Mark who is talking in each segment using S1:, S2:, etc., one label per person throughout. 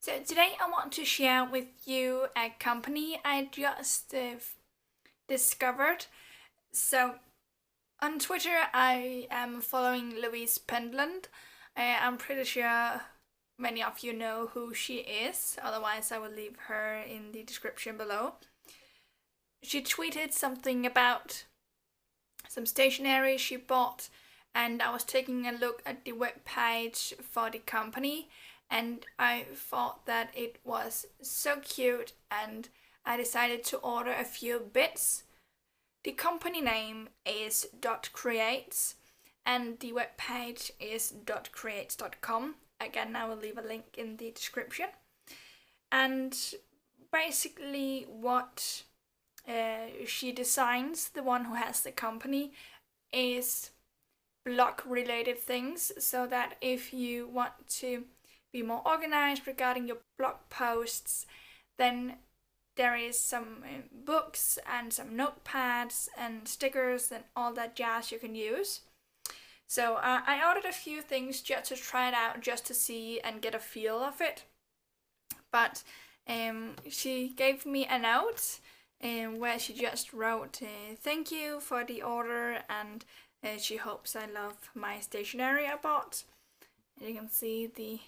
S1: So today I want to share with you a company I just discovered. So on Twitter I am following Louise Pendland. I'm pretty sure many of you know who she is, otherwise I will leave her in the description below. She tweeted something about some stationery she bought, and I was taking a look at the web page for the company, and I thought that it was so cute, and I decided to order a few bits. The company name is .creates and the web page is .creates.com. Again, I will leave a link in the description. And basically what she designs, the one who has the company, is blog related things, so that if you want to be more organized regarding your blog posts, then there is some books and some notepads and stickers and all that jazz you can use. So I ordered a few things just to try it out, just to see and get a feel of it. But she gave me a note where she just wrote thank you for the order, and she hopes I love my stationery I bought. And you can see the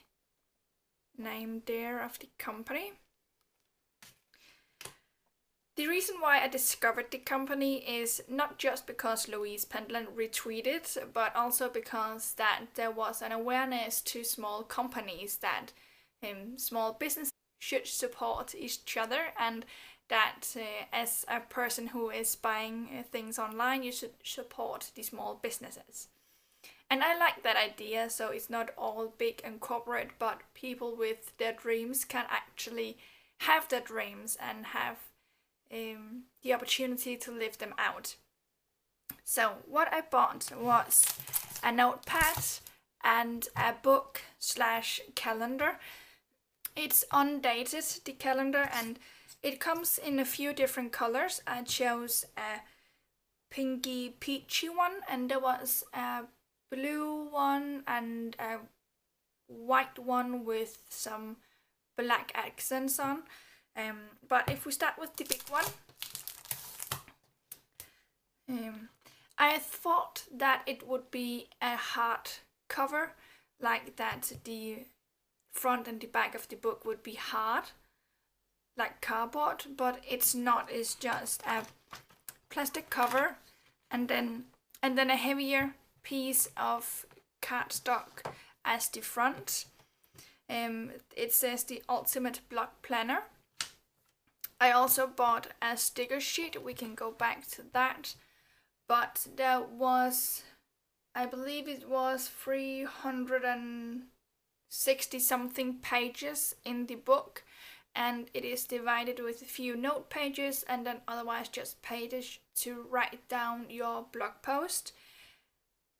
S1: name there of the company. The reason why I discovered the company is not just because Louise Pendland retweeted, but also because that there was an awareness to small companies that small businesses should support each other, and that as a person who is buying things online, you should support the small businesses. And I like that idea, so it's not all big and corporate, but people with their dreams can actually have their dreams and have the opportunity to live them out. So what I bought was a notepad and a book / calendar. It's undated, the calendar, and it comes in a few different colors. I chose a pinky peachy one, and there was a blue one and a white one with some black accents on. But if we start with the big one, I thought that it would be a hard cover, like that the front and the back of the book would be hard, like cardboard, but it's not. It's just a plastic cover and then a heavier piece of cardstock as the front. It says the ultimate blog planner. I also bought a sticker sheet. We can go back to that, but there was, I believe it was 360 something pages in the book, and it is divided with a few note pages and then otherwise just pages to write down your blog post.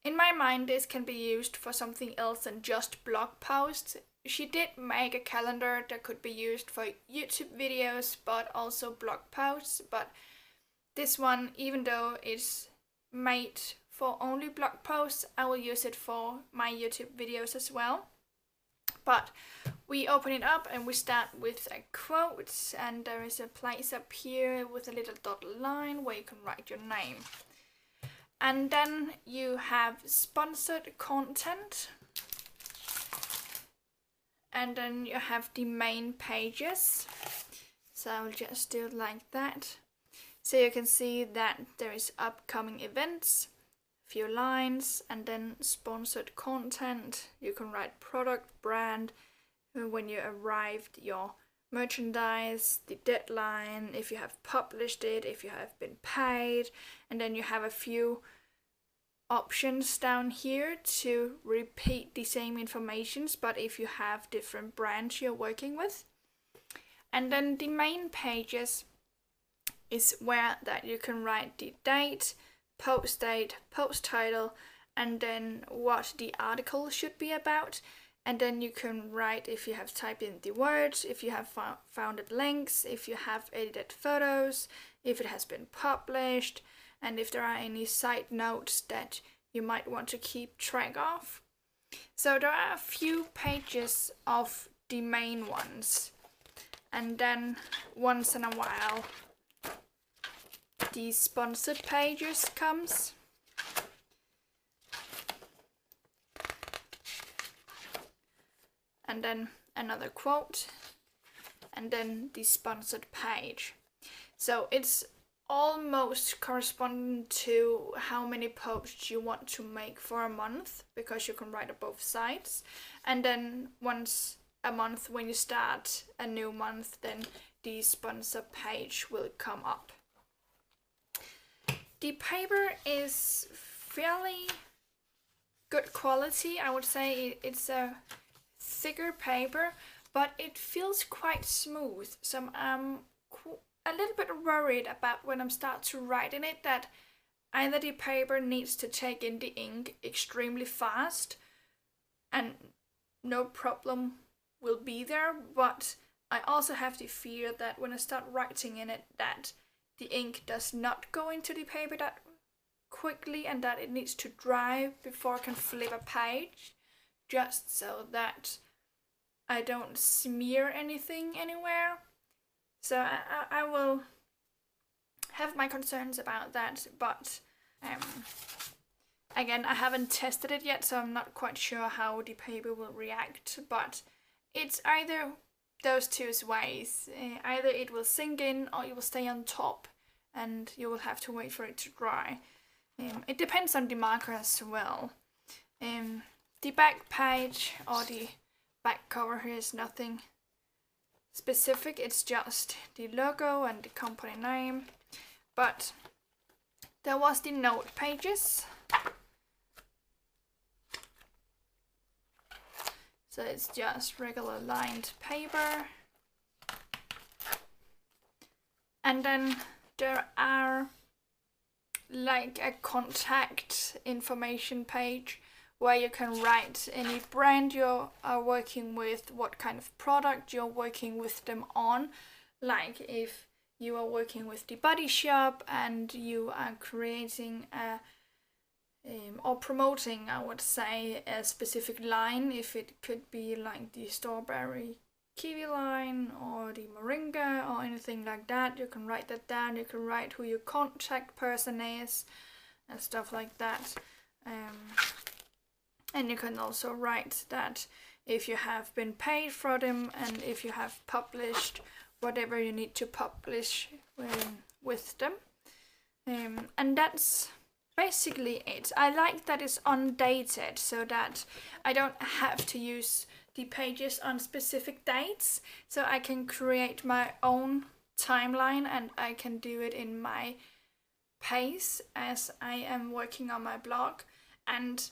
S1: In my mind, this can be used for something else than just blog posts. She did make a calendar that could be used for YouTube videos, but also blog posts. But this one, even though it's made for only blog posts, I will use it for my YouTube videos as well. But we open it up and we start with a quote, and there is a place up here with a little dotted line where you can write your name. And then you have sponsored content. And then you have the main pages. So I'll just do it like that. So you can see that there is upcoming events, a few lines, and then sponsored content. You can write product, brand, when you arrived, your merchandise, the deadline, if you have published it, if you have been paid, and then you have a few options down here to repeat the same informations, but if you have different brands you're working with. And then the main pages is where that you can write the date, post title, and then what the article should be about. And then you can write if you have typed in the words, if you have found links, if you have edited photos, if it has been published, and if there are any side notes that you might want to keep track of. So there are a few pages of the main ones. And then once in a while the sponsored pages comes. And then another quote, and then the sponsored page. So it's almost corresponding to how many posts you want to make for a month, because you can write on both sides. And then once a month, when you start a new month, then the sponsor page will come up. The paper is fairly good quality, I would say. It's a thicker paper, but it feels quite smooth. So I'm a little bit worried about when I start to write in it that either the paper needs to take in the ink extremely fast and no problem will be there, but I also have the fear that when I start writing in it that the ink does not go into the paper that quickly and that it needs to dry before I can flip a page, just so that I don't smear anything anywhere. So I will have my concerns about that, but again, I haven't tested it yet, so I'm not quite sure how the paper will react, but it's either those two ways. Either it will sink in or it will stay on top and you will have to wait for it to dry. It depends on the marker as well. The back page or the back cover here is nothing specific, it's just the logo and the company name. But there was the note pages. So it's just regular lined paper. And then there are like a contact information page where you can write any brand you are working with, what kind of product you're working with them on. Like if you are working with the Body Shop and you are creating a or promoting, I would say, a specific line. If it could be like the strawberry kiwi line or the moringa or anything like that, you can write that down. You can write who your contact person is and stuff like that. And you can also write that if you have been paid for them and if you have published whatever you need to publish with them. And that's basically it. I like that it's undated so that I don't have to use the pages on specific dates, so I can create my own timeline and I can do it in my pace as I am working on my blog. And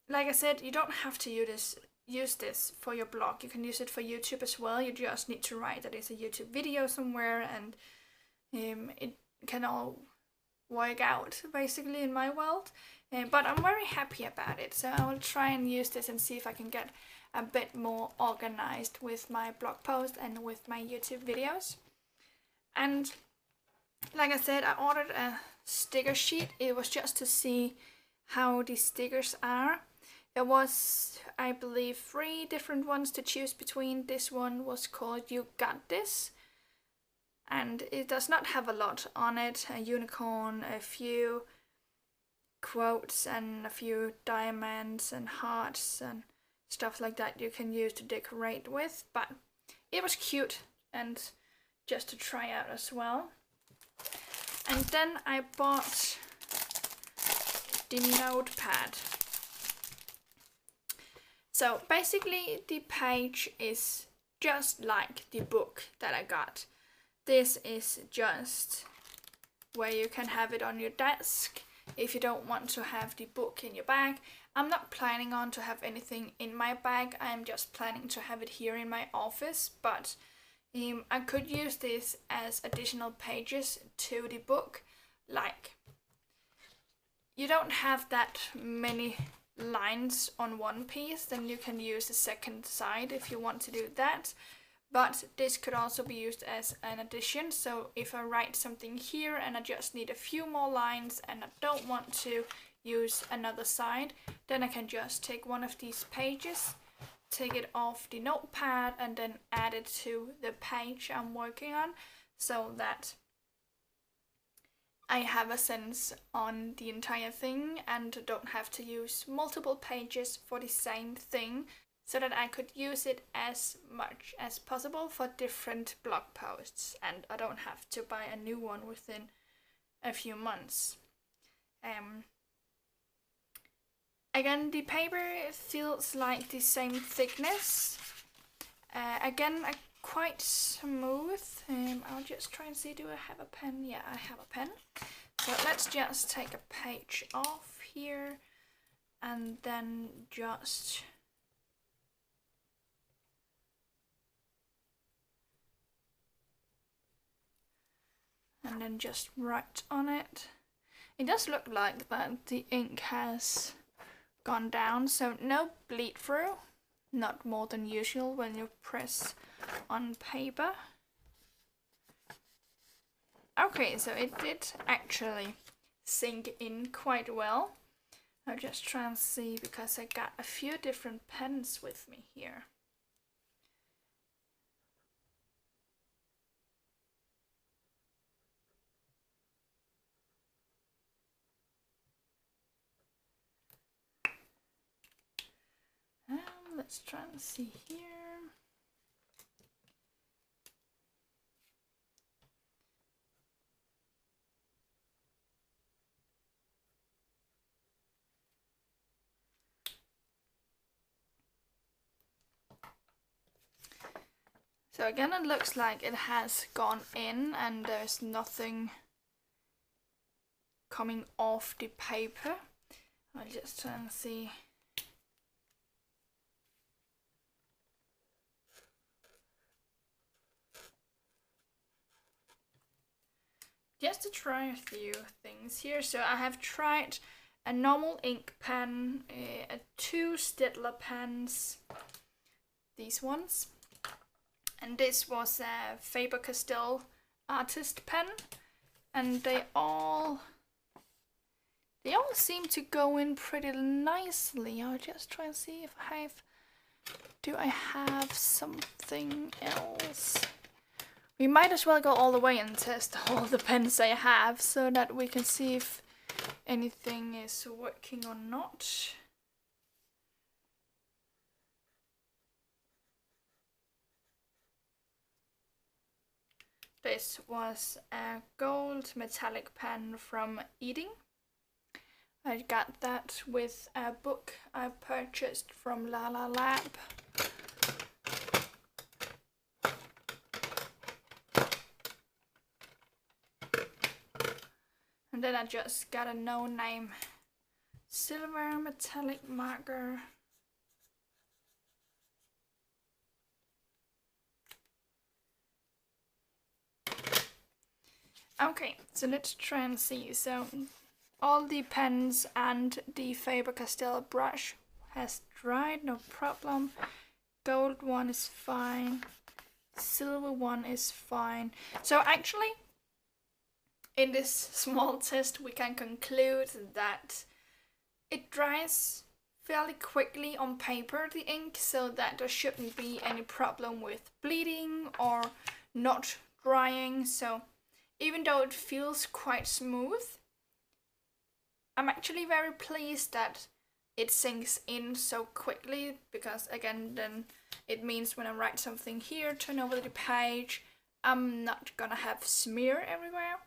S1: like I said, you don't have to use this for your blog. You can use it for YouTube as well. You just need to write that it's a YouTube video somewhere, and it can all work out basically in my world. But I'm very happy about it, so I will try and use this and see if I can get a bit more organized with my blog post and with my YouTube videos. And like I said, I ordered a sticker sheet. It was just to see how the stickers are. There was, I believe, 3 different ones to choose between. This one was called You Got This, and it does not have a lot on it. A unicorn, a few quotes, and a few diamonds and hearts and stuff like that you can use to decorate with. But it was cute and just to try out as well. And then I bought the notepad. So basically the page is just like the book that I got. This is just where you can have it on your desk if you don't want to have the book in your bag. I'm not planning on to have anything in my bag. I'm just planning to have it here in my office, but I could use this as additional pages to the book. Like, you don't have that many lines on one piece, then you can use the second side if you want to do that. But this could also be used as an addition. So if I write something here and I just need a few more lines and I don't want to use another side, then I can just take one of these pages take it off the notepad and then add it to the page I'm working on, so that I have a sense on the entire thing and don't have to use multiple pages for the same thing, so that I could use it as much as possible for different blog posts and I don't have to buy a new one within a few months. Again, the paper feels like the same thickness. Again, quite smooth. I'll just try and see, do I have a pen? Yeah, I have a pen. So let's just take a page off here and then just write on it. It does look like that the ink has gone down, so no bleed through, not more than usual when you press on paper. Okay, so it did actually sink in quite well. I'll just try and see, because I got a few different pens with me here. Let's try and see here. So again, it looks like it has gone in and there's nothing coming off the paper. I'll just try and see. Just to try a few things here. So I have tried a normal ink pen, 2 Staedtler pens, these ones, and this was a Faber-Castell artist pen, and they all seem to go in pretty nicely. I'll just try and see if do I have something else. We might as well go all the way and test all the pens I have, so that we can see if anything is working or not. This was a gold metallic pen from Eating. I got that with a book I purchased from LALALAB. And then I just got a no-name silver metallic marker. Okay, so let's try and see. So all the pens and the Faber-Castell brush has dried, no problem. Gold one is fine. Silver one is fine. So actually, in this small test, we can conclude that it dries fairly quickly on paper, the ink, so that there shouldn't be any problem with bleeding or not drying. So even though it feels quite smooth, I'm actually very pleased that it sinks in so quickly, because again, then it means when I write something here, turn over the page, I'm not gonna have smear everywhere,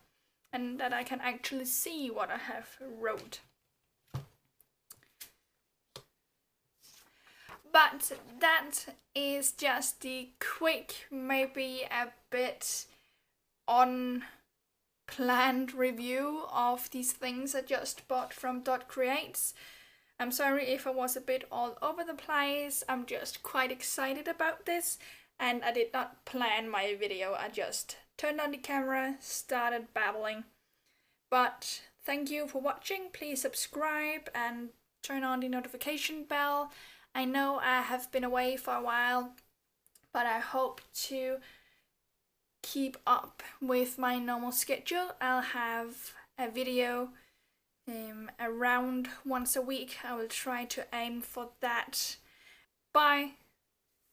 S1: and that I can actually see what I have wrote. But that is just the quick, maybe a bit unplanned review of these things I just bought from Dot Creates. I'm sorry if I was a bit all over the place. I'm just quite excited about this, and I did not plan my video. I just turned on the camera, started babbling. But thank you for watching. Please subscribe and turn on the notification bell. I know I have been away for a while, but I hope to keep up with my normal schedule. I'll have a video around once a week. I will try to aim for that. Bye!